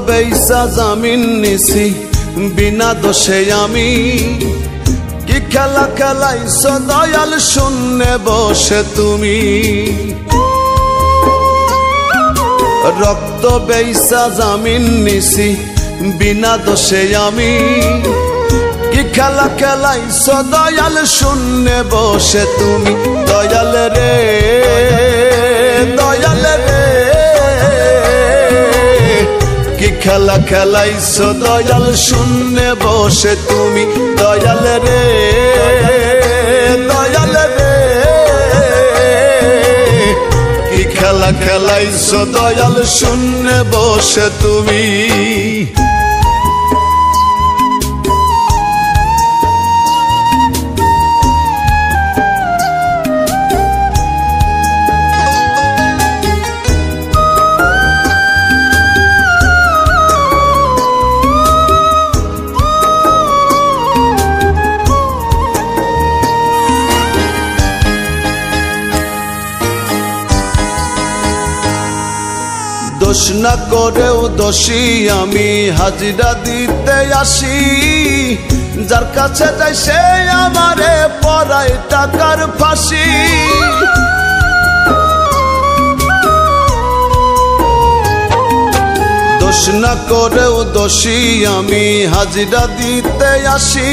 বেইসা জামিন নিছি বিনা দোষে আমি, কি খেলা খেলাইছো দয়াল শূন্যে বসে তুমি। রক্ত বেইসা জামিন নিছি বিনা দোষে আমি, কি খেলা খেলাইছো দয়াল শূন্যে বসে তুমি। দয়াল রে দয়াল রে, কি খেলা খেলাইছো দয়াল শূন্যে বসে তুমি। দয়াল রে দয়াল রে, কি খেলা খেলাইছো দয়াল শূন্যে বসে তুমি। দোষ না করেও দোষী আমি হাজিরা দিতে আসি, যার কাছে যাই সে আমারে পরায় টাকার ফাঁসি। দোষ না করেও দোষী আমি হাজিরা দিতে আসি,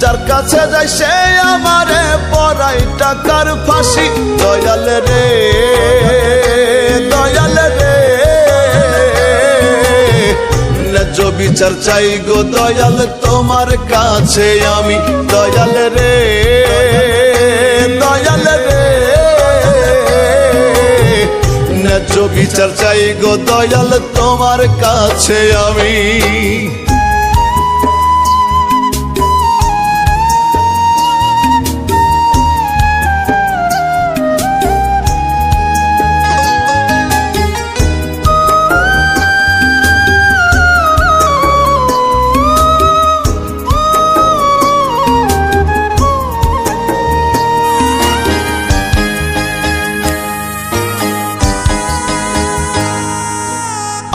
যার কাছে যাই সে আমারে পরায় টাকার ফাঁসি। দয়াল রে দয়াল রে, ন্যায্য বিচার চাই গো দয়াল তোমার কাছে আমি। দয়াল রে দয়াল রে, ন্যায্য বিচার চাই গো দয়াল তোমার কাছে আমি।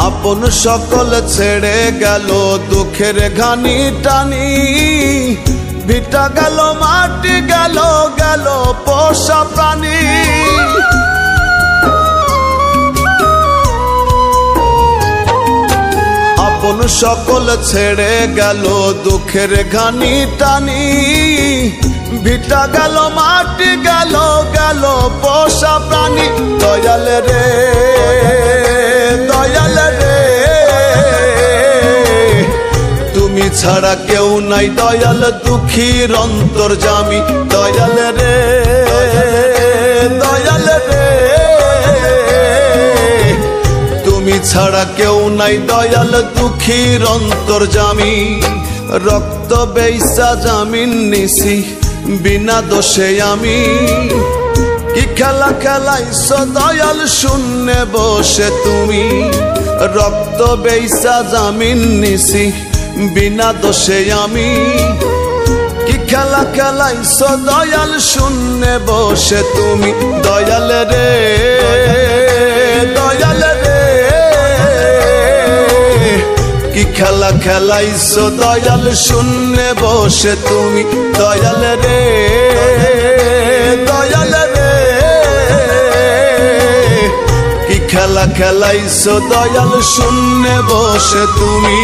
আপন সকল ছেড়ে গেল দুঃখের ঘানি টানি, ভিটা গেল মাটি গেল গেল পোষা প্রাণী। আপন সকল ছেড়ে গেল দুঃখের ঘানি টানি, ভিটা গেল মাটি গেল গেল পোষা প্রাণী। দয়াল রে দয়াল রে, তুমি ছাড়া কেউ নাই দয়াল দুঃখীর অন্তর্যামী। দয়াল রে দয়াল রে, তুমি ছাড়া কেউ নাই দয়াল দুঃখীর অন্তর্যামী। রক্ত বেইসা জামিন নিছি বিনা দোষে আমি, কি খেলা খেলাইছো দয়াল শূন্যে বসে তুমি। রক্ত বেইসা জামিন নিছি বিনা দোষে আমি, কি খেলা খেলাইছো দয়াল শূন্যে বসে তুমি। দয়াল রে দয়াল রে, কি খেলা খেলাইছো দয়াল শূন্যে বসে তুমি। দয়াল রে দয়াল রে, কি খেলা খেলাইছো দয়াল শূন্যে বসে তুমি।